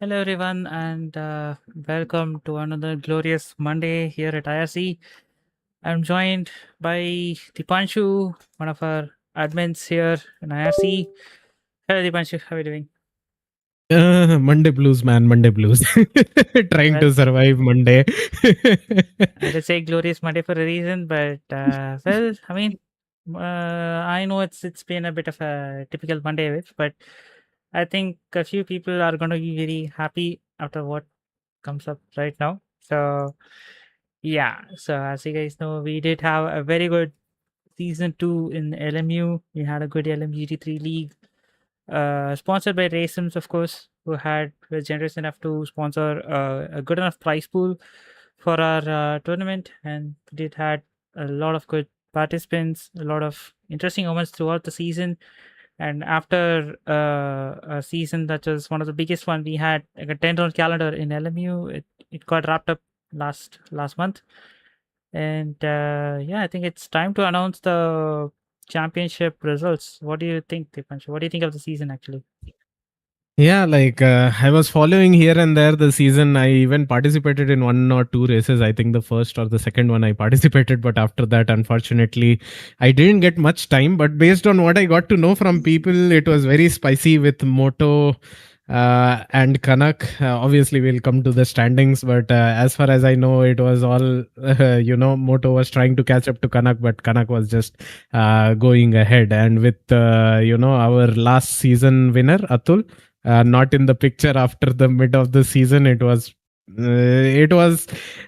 Hello, everyone, and welcome to another glorious Monday here at IRC. I'm joined by Dipanshu, one of our admins here in IRC. Hello, Dipanshu. How are you doing? Monday blues, man. Monday blues. Trying Well, to survive Monday. I did say glorious Monday for a reason, but I know it's been a bit of a typical Monday week, but I think a few people are going to be very happy after what comes up right now. So yeah, so as you guys know, we did have a very good season 2 in LMU. We had a good LMGT3 league, sponsored by Racesims, of course, who were generous enough to sponsor a good enough prize pool for our tournament, and we did had a lot of good participants, a lot of interesting moments throughout the season. And after a season that was one of the biggest one, we had like a 10 round calendar in LMU. It got wrapped up last month, and yeah, I think it's time to announce the championship results. What do you think, Dipanshu? What do you think of the season actually? Yeah, I was following here and there the season. I even participated in one or two races. I think the first or the second one I participated, but after that, unfortunately, I didn't get much time. But based on what I got to know from people, it was very spicy with Moto and Kanak. Obviously, we'll come to the standings, but as far as I know, it was all Moto was trying to catch up to Kanak, but Kanak was just going ahead. And with our last season winner Atul not in the picture after the mid of the season. It was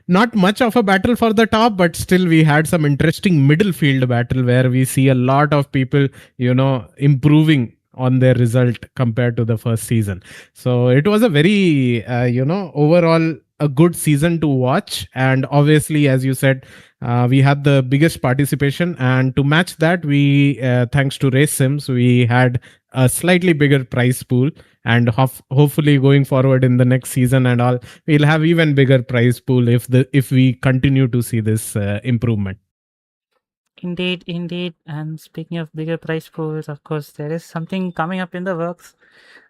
not much of a battle for the top, but still we had some interesting middle field battle where we see a lot of people, improving on their result compared to the first season. So it was a very, overall a good season to watch. And obviously, as you said, we had the biggest participation, and to match that, we thanks to Racesims, we had a slightly bigger prize pool, and hopefully going forward in the next season and all, we'll have even bigger prize pool if we continue to see this improvement. Indeed, indeed. And speaking of bigger prize pools, of course, there is something coming up in the works.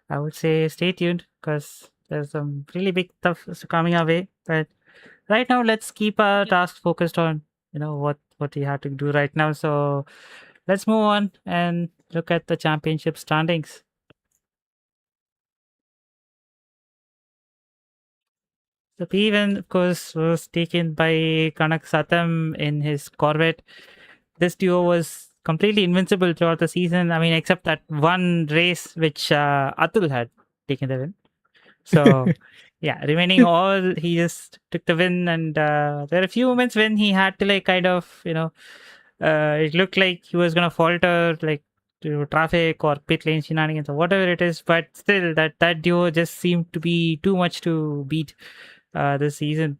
I would say stay tuned because there's some really big stuff coming our way. But right now, let's keep our task focused on what we have to do right now. So let's move on and look at the championship standings. The P1, of course, was taken by Kanak Satam in his Corvette. This duo was completely invincible throughout the season. I mean, except that one race which Atul had taken the win. So, yeah, remaining all, he just took the win. And there are a few moments when he had to, like, kind of, it looked like he was going to falter, like, to traffic or pit lane shenanigans or whatever it is. But still, that duo just seemed to be too much to beat this season.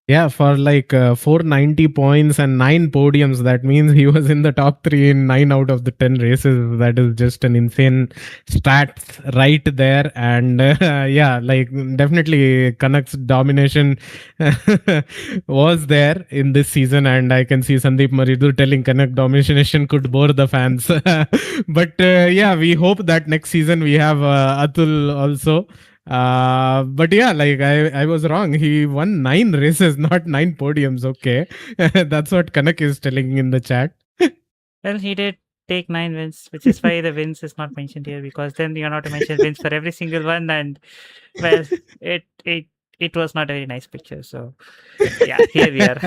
Yeah, for 490 points and 9 podiums, that means he was in the top 3 in 9 out of the 10 races. That is just an insane stats right there. And yeah, like definitely Kanak's domination was there in this season. And I can see Sandeep Maridu telling Kanak domination could bore the fans. But yeah, we hope that next season we have Atul also. But yeah, I was wrong. He won 9 races, not 9 podiums. Okay, that's what Kanak is telling in the chat. Well, he did take 9 wins, which is why the wins is not mentioned here because then you're not to mention wins for every single one, and well, it it it was not a very nice picture. So yeah, here we are.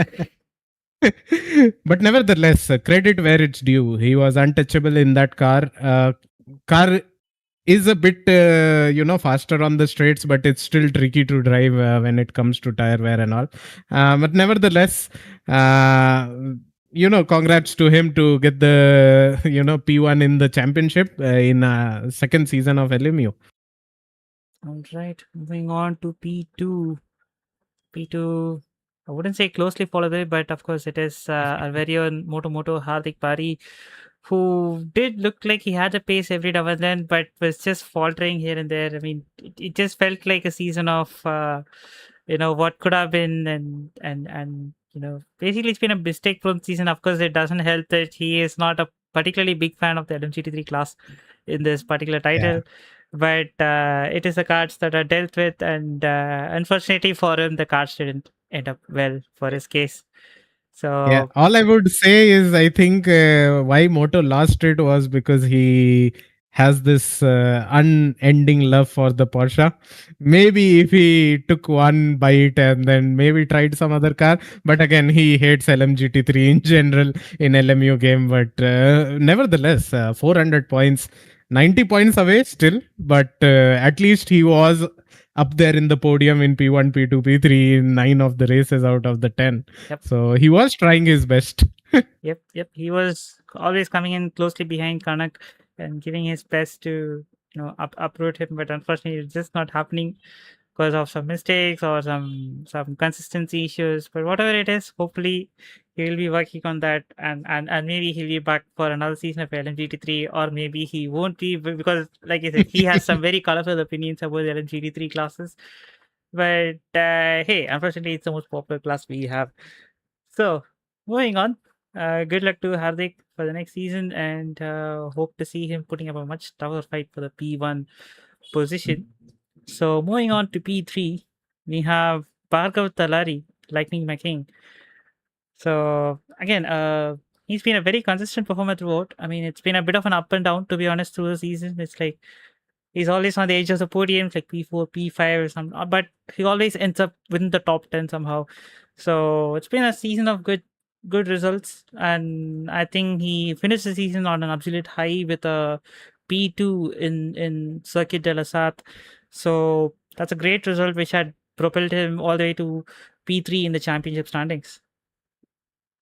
But nevertheless, credit where it's due. He was untouchable in that car. Car is a bit faster on the straights, but it's still tricky to drive when it comes to tire wear and all. But nevertheless, congrats to him to get the P1 in the championship in second season of LMU. All right, moving on to P2. P2, I wouldn't say closely followed by, but of course it is our very own Moto Hardik Pari, who did look like he had a pace every now and then, but was just faltering here and there. I mean, it just felt like a season of what could have been, and basically it's been a mistake prone season. Of course, it doesn't help that he is not a particularly big fan of the LMGT3 class in this particular Yeah. title. but it is the cards that are dealt with, and unfortunately for him, the cards didn't end up well for his case. Yeah, So all I would say is I think why Moto lost it was because he has this unending love for the Porsche. Maybe if he took one bite and then maybe tried some other car, but again he hates LMGT3 in general in LMU game. But nevertheless, 400 points, 90 points away still, but at least he was up there in the podium in P1, P2, P3 in 9 of the races out of the 10. Yep. So he was trying his best. Yep. He was always coming in closely behind Kanak and giving his best to uproot him, but unfortunately, it's just not happening because of some mistakes or some consistency issues. But whatever it is, hopefully he'll be working on that, and maybe he'll be back for another season of LMGT3, or maybe he won't be, because like I said, he has some very colorful opinions about the LMGT3 classes. But hey, unfortunately, it's the most popular class we have. So moving on. Good luck to Hardik for the next season, and hope to see him putting up a much tougher fight for the P1 position. So moving on to P3, we have Bhargav Talari, Lightning McKing. So again, he's been a very consistent performer throughout. I mean, it's been a bit of an up and down, to be honest, through the season. It's like he's always on the edge of the podium, like P4, P5 or something, but he always ends up within the top 10 somehow. So it's been a season of good results, and I think he finished the season on an absolute high with a P2 in Circuit de la Sat. So that's a great result, which had propelled him all the way to P3 in the championship standings.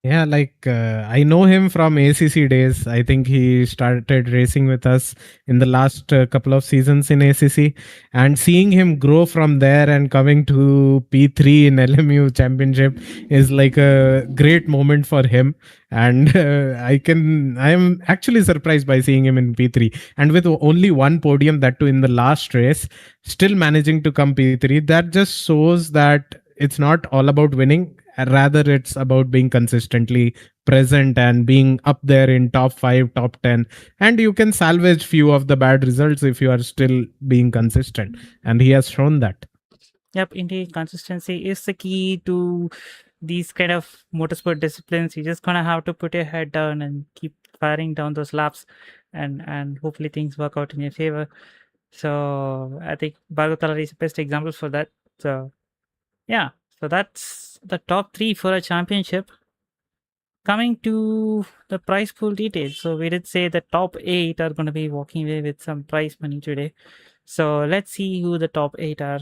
Yeah, like I know him from ACC days. I think he started racing with us in the last couple of seasons in ACC, and seeing him grow from there and coming to P3 in LMU championship is like a great moment for him. And I am actually surprised by seeing him in P3, and with only one podium, that too in the last race, still managing to come P3. That just shows that it's not all about winning, rather it's about being consistently present and being up there in top 5, top 10, and you can salvage few of the bad results if you are still being consistent, and he has shown that. Yep, indeed, consistency is the key to these kind of motorsport disciplines. You just gonna have to put your head down and keep firing down those laps, and hopefully things work out in your favor. So I think Bhargav Talari is the best example for that. So yeah, so that's the top 3 for a championship. Coming to the prize pool details. So we did say the top 8 are going to be walking away with some prize money today. So let's see who the top 8 are.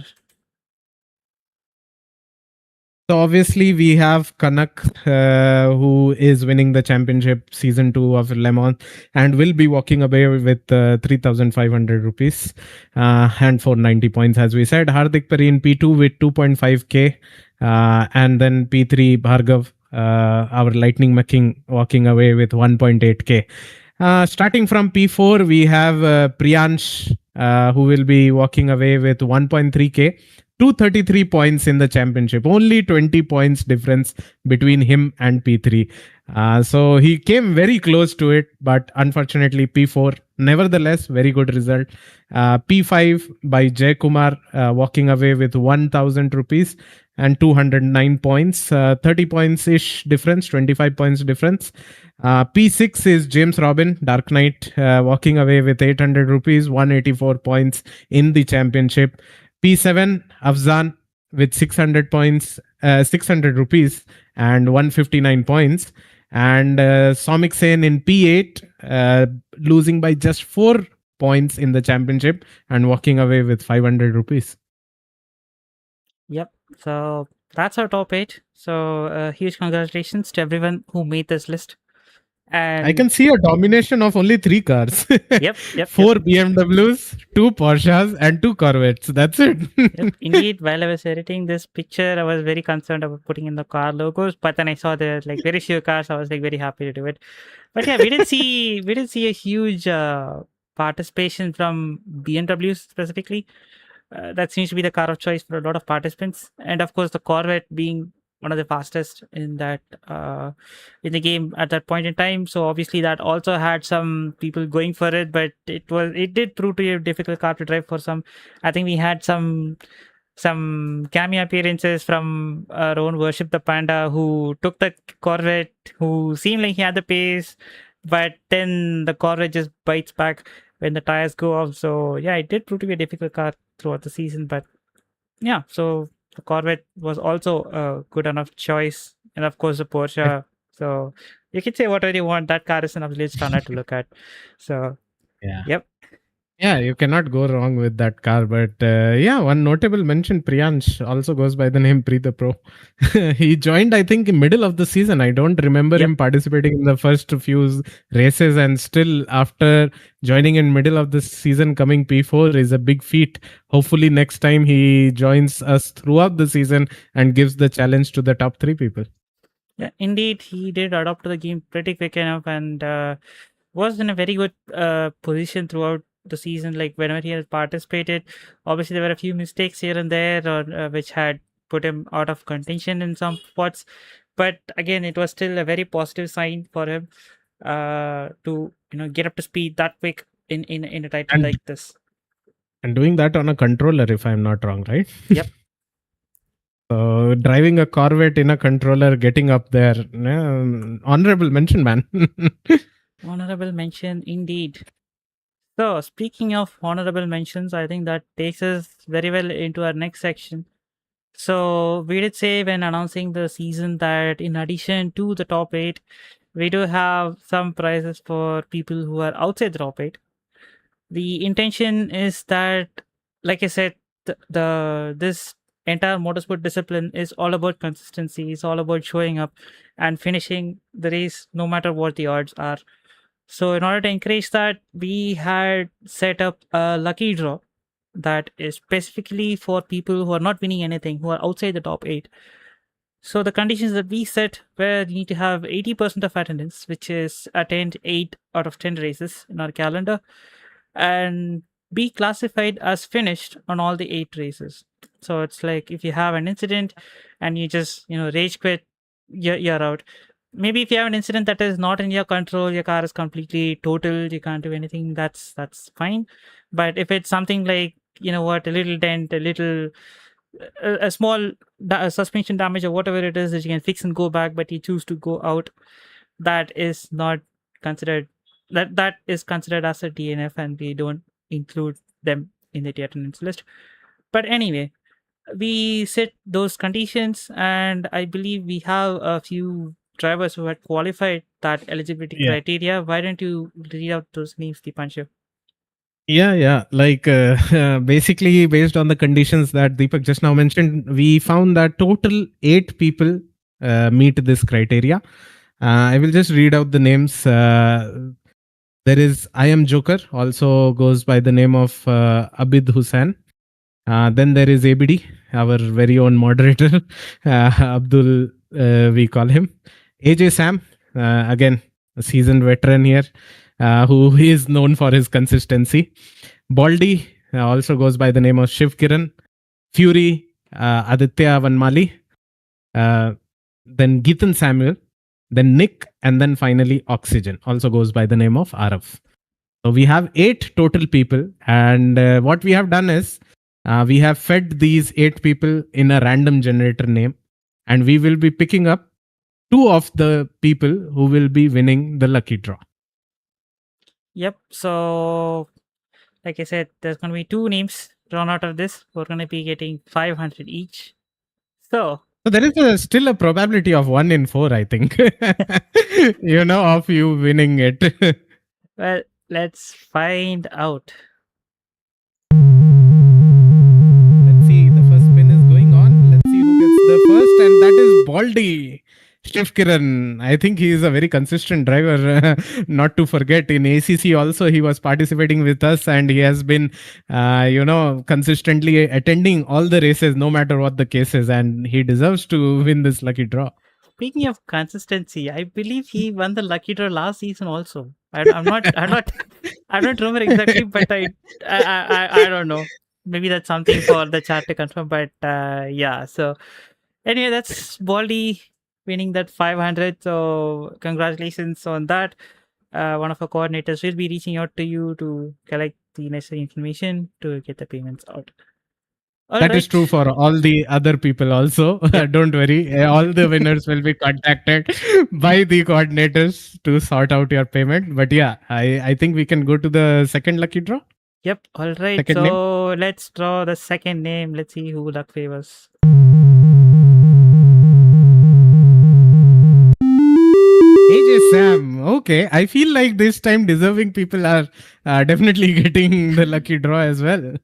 So obviously we have Kanak, who is winning the championship season 2 of Le Mans and will be walking away with 3,500 rupees and 490 points, as we said. Hardik Pari in P2 with 2.5k, and then P3 Bhargav, our Lightning McKing, walking away with 1.8k. Starting from P4, we have Priyansh, who will be walking away with 1.3k. 233 points in the championship, only 20 points difference between him and P3. So he came very close to it, but unfortunately P4. Nevertheless, very good result. P5 by Jay Kumar, walking away with 1,000 rupees and 209 points, 30 points ish difference, 25 points difference. P6 is James Robin, Dark Knight, walking away with 800 rupees, 184 points in the championship. P7, Afzan with 600 points, 600 rupees and 159 points. And Somik Sen in P8, losing by just 4 points in the championship and walking away with 500 rupees. Yep. So that's our top 8. So huge congratulations to everyone who made this list. And I can see a domination of only 3 cars. Yep. 4 BMWs, 2 Porsches, and 2 Corvettes. That's it. Yep, indeed, while I was editing this picture, I was very concerned about putting in the car logos, but then I saw the very few cars. I was very happy to do it. But yeah, we didn't see a huge participation from BMWs specifically. That seems to be the car of choice for a lot of participants, and of course, the Corvette being one of the fastest in that in the game at that point in time. So obviously that also had some people going for it, but it did prove to be a difficult car to drive for some. I think we had some cameo appearances from our own Worship the Panda, who took the Corvette, who seemed like he had the pace, but then the Corvette just bites back when the tires go off. So yeah, it did prove to be a difficult car throughout the season, but yeah, so the Corvette was also a good enough choice, and of course the Porsche. So you can say whatever you want. That car is an absolute stunner to look at. So Yeah. yep. Yeah, you cannot go wrong with that car. But yeah, one notable mention, Priyansh, also goes by the name Pre the Pro. He joined, I think, in middle of the season. I don't remember Yep. him participating in the first few races, and still after joining in middle of the season, coming P4 is a big feat. Hopefully, next time he joins us throughout the season and gives the challenge to the top 3 people. Yeah, indeed, he did adopt to the game pretty quick enough, and was in a very good position throughout the season. Like whenever he has participated, obviously there were a few mistakes here and there, or which had put him out of contention in some spots. But again, it was still a very positive sign for him to get up to speed that quick in a title like this. And doing that on a controller, if I'm not wrong, right? Yep. So driving a Corvette in a controller, getting up there, honorable mention, man. Honorable mention indeed. So speaking of honorable mentions, I think that takes us very well into our next section. So we did say when announcing the season that in addition to the top 8, we do have some prizes for people who are outside the top 8. The intention is that, like I said, this entire motorsport discipline is all about consistency. It's all about showing up and finishing the race no matter what the odds are. So in order to encourage that, we had set up a lucky draw that is specifically for people who are not winning anything, who are outside the top 8. So the conditions that we set were you need to have 80% of attendance, which is attend 8 out of 10 races in our calendar, and be classified as finished on all the 8 races. So it's like if you have an incident and you just rage quit, you're out. Maybe if you have an incident that is not in your control, your car is completely totaled, you can't do anything, that's fine. But if it's something like a little dent, a little a small suspension damage or whatever it is that you can fix and go back, but you choose to go out, that is not considered, that is considered as a DNF, and we don't include them in the attendance list. But anyway, we set those conditions, and I believe we have a few drivers who had qualified that eligibility criteria. Why don't you read out those names, Dipanshu? Yeah. Like basically, based on the conditions that Deepak just now mentioned, we found that total 8 people meet this criteria. I will just read out the names. There is I Am Joker, also goes by the name of Abid Hussain. Then there is ABD, our very own moderator, Abdul, we call him. AJ Sam, again, a seasoned veteran here, who is known for his consistency. Baldy also goes by the name of Shiv Kiran. Fury, Aditya Vanmali. Then Geetan Samuel. Then Nick, and then finally Oxygen, also goes by the name of Arav. So we have 8 total people, and what we have done is we have fed these 8 people in a random generator name, and we will be picking up 2 of the people who will be winning the lucky draw. Yep. So, like I said, there's going to be 2 names drawn out of this. We're going to be getting 500 each. So there is still a probability of 1 in 4, I think. Of you winning it. Well, let's find out. Let's see. The first spin is going on. Let's see who gets the first, and that is Baldy. Shiv Kiran. I think he is a very consistent driver. Not to forget, in ACC also he was participating with us, and he has been, consistently attending all the races, no matter what the case is, and he deserves to win this lucky draw. Speaking of consistency, I believe he won the lucky draw last season also. I don't remember exactly, but I don't know. Maybe that's something for the chat to confirm. But yeah, so Anyway, that's Baldy winning that 500. So congratulations on that. One of our coordinators will be reaching out to you to collect the necessary information to get the payments out. All That is right. true for all the other people also. Yep. Don't worry. All the winners will be contacted by the coordinators to sort out your payment. But yeah, I think we can go to the second lucky draw. Yep. All right. Second name. So let's draw the second name. Let's see who luck favors. AJ Sam. Okay. I feel like this time deserving people are definitely getting the lucky draw as well.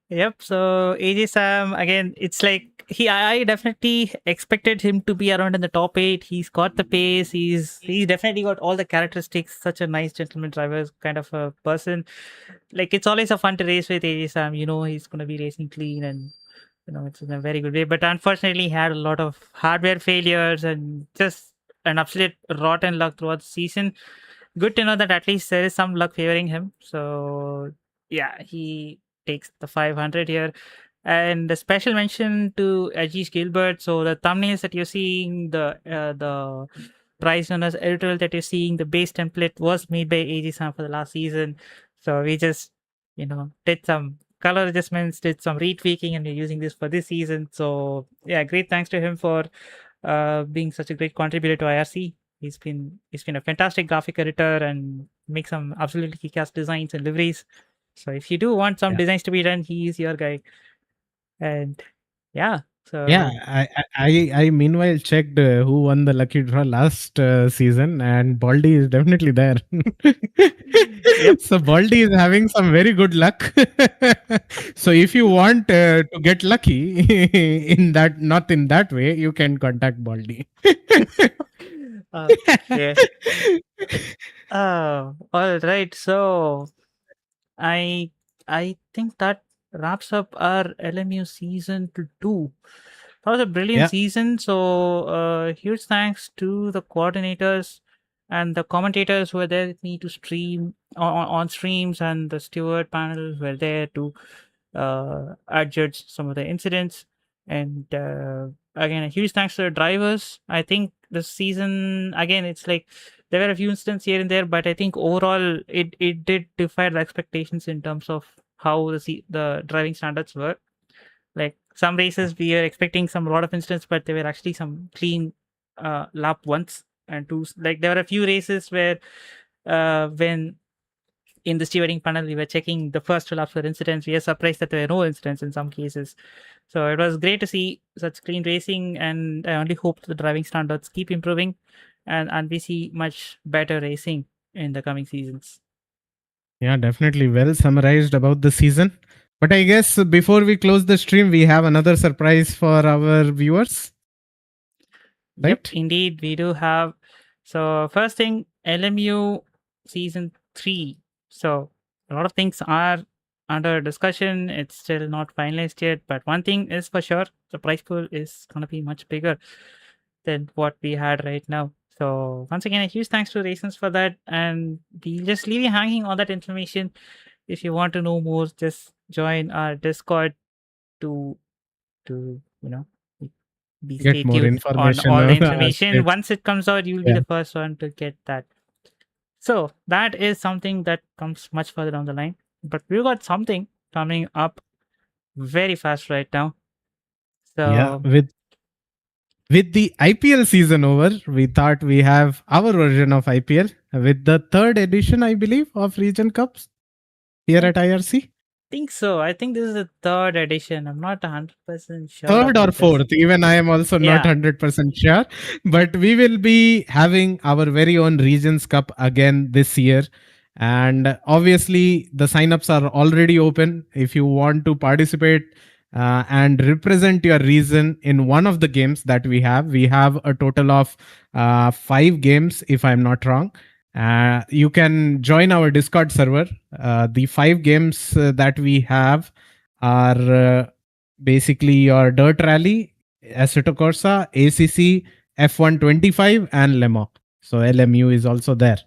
Yep. So AJ Sam again. It's like I definitely expected him to be around in the top 8. He's got the pace. He's definitely got all the characteristics. Such a nice gentleman driver kind of a person. Like it's always a fun to race with AJ Sam. You know he's gonna be racing clean and it's in a very good way. But unfortunately, he had a lot of hardware failures and just an absolute rotten luck throughout the season. Good to know that at least there is some luck favoring him. So yeah, he takes the 500 here. And a special mention to Ajit Gilbert. So the thumbnails that you're seeing, the prize winners editorial that you're seeing, the base template was made by AJ Sam for the last season. So we just did some color adjustments, did some retweaking, and we're using this for this season. So yeah, great thanks to him for being such a great contributor to IRC. He's been a fantastic graphic editor and make some absolutely kick-ass designs and liveries. So if you do want some designs to be done, he's your guy. And yeah, so yeah, I meanwhile checked who won the lucky draw last season, and Baldy is definitely there. Yep. So Baldy is having some very good luck. So if you want to get lucky not in that way, you can contact Baldy. Yeah. All right. So I think that wraps up our LMU season 2. That was a brilliant Yeah. season. So huge thanks to the coordinators and the commentators who were there with me to stream on streams, and the steward panel were there to adjudge some of the incidents. And again, a huge thanks to the drivers. I think this season, again, it's like there were a few instances here and there, but I think overall it did defy the expectations in terms of how the driving standards were. Like some races, we were expecting a lot of incidents, but there were actually some clean lap ones and twos. Like there were a few races where when in the stewarding panel we were checking the first 2 laps for incidents, we were surprised that there were no incidents in some cases. So it was great to see such clean racing, and I only hope the driving standards keep improving and we see much better racing in the coming seasons. Yeah, definitely well summarized about the season. But I guess before we close the stream, we have another surprise for our viewers. Right? Yep, indeed, we do have. So first thing, LMU season 3. So a lot of things are under discussion. It's still not finalized yet, but one thing is for sure, the prize pool is going to be much bigger than what we had right now. So once again, a huge thanks to Racesims for that, and we'll just leave you hanging on that information. If you want to know more, just join our Discord to be Get stay more tuned on information all the on information. it. Once it comes out, you'll be the first one to get that. So that is something that comes much further down the line. But we've got something coming up very fast right now. So yeah, with the IPL season over, we thought we have our version of IPL with the 3rd edition, I believe, of Region Cups here at IRC. think so. I think this is the 3rd edition. I'm not 100% sure. 3rd or 4th. Even I am also not 100% sure. But we will be having our very own Regions Cup again this year. And obviously, the signups are already open. If you want to participate and represent your region in one of the games that we have a total of 5 games, if I'm not wrong. You can join our Discord server. The 5 games that we have are basically your Dirt Rally, Assetto Corsa, ACC, F125, and LMU. So LMU is also there.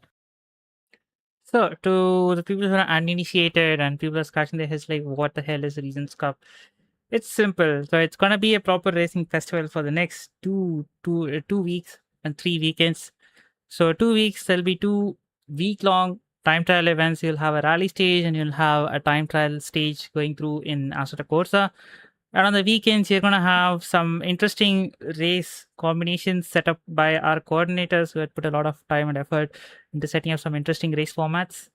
So to the people who are uninitiated and people are scratching their heads like, what the hell is Regions Cup? It's simple. So it's gonna be a proper racing festival for the next 2 weeks and 3 weekends. So 2 weeks there'll be 2 week-long time trial events. You'll have a rally stage and you'll have a time trial stage going through in Asota Corsa. And on the weekends, you're gonna have some interesting race combinations set up by our coordinators who had put a lot of time and effort into setting up some interesting race formats.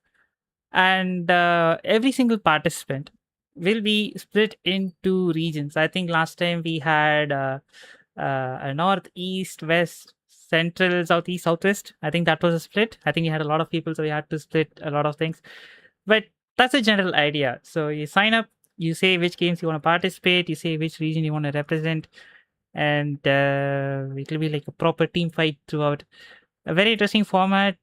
And every single participant will be split into regions. I think last time we had a north, east, west, central, southeast, southwest. I think that was a split. I think we had a lot of people, so we had to split a lot of things. But that's a general idea. So you sign up, you say which games you want to participate, you say which region you want to represent, and it will be like a proper team fight throughout. A very interesting format.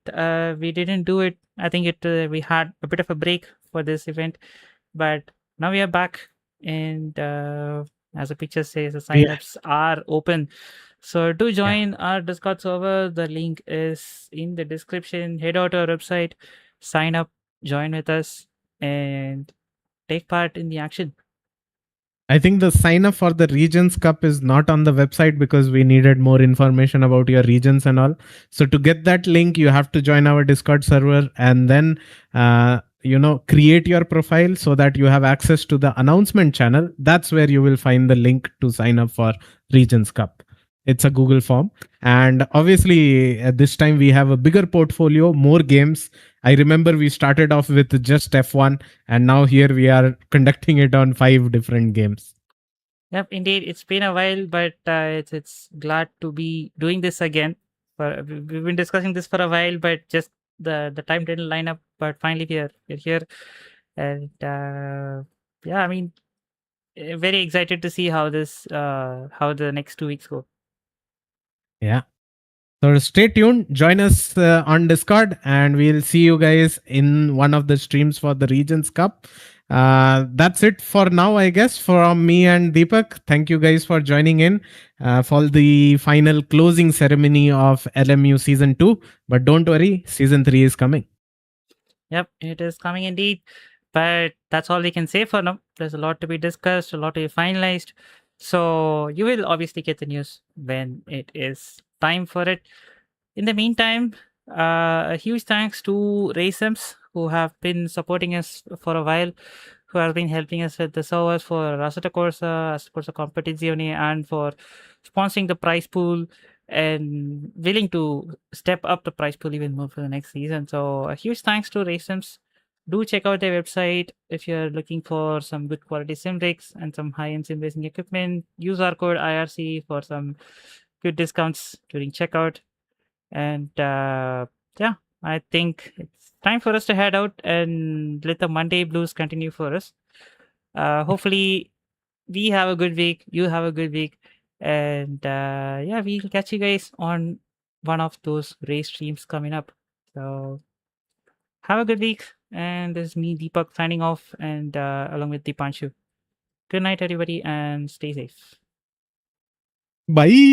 We didn't do it. I think we had a bit of a break for this event, but now we are back, and as the picture says, the Yeah, signups are open. So do yeah. join our Discord server. The link is in the description. Head out to our website, sign up, join with us, and take part in the action. I think the sign up for the Regions Cup is not on the website because we needed more information about your regions and all. So to get that link, you have to join our Discord server and then create your profile so that you have access to the announcement channel. That's where you will find the link to sign up for Regions Cup. It's a Google form. And obviously, at this time, we have a bigger portfolio, more games. I remember we started off with just F1, and now here we are conducting it on 5 different games. Yep, indeed, it's been a while, but it's glad to be doing this again. We've been discussing this for a while, but just the time didn't line up. But finally, we're here, and yeah, I mean, very excited to see how the next 2 weeks go. Yeah. So stay tuned, join us on Discord, and we'll see you guys in one of the streams for the Regions Cup. That's it for now, I guess, from me and Deepak. Thank you guys for joining in for the final closing ceremony of LMU Season 2. But don't worry, Season 3 is coming. Yep, it is coming indeed. But that's all we can say for now. There's a lot to be discussed, a lot to be finalized. So you will obviously get the news when it is time for it. In the meantime, a huge thanks to Racesims who have been supporting us for a while, who have been helping us with the servers for Asata Corsa Competizione, and for sponsoring the prize pool and willing to step up the prize pool even more for the next season. So a huge thanks to Racesims. Do check out their website if you're looking for some good quality sim rigs and some high-end sim racing equipment. Use our code IRC for some good discounts during checkout. And yeah, I think it's time for us to head out and let the Monday blues continue for us. Hopefully, we have a good week. You have a good week. And yeah, we'll catch you guys on one of those race streams coming up. So have a good week. And this is me, Deepak, signing off, and along with Dipanshu. Good night, everybody, and stay safe. Bye.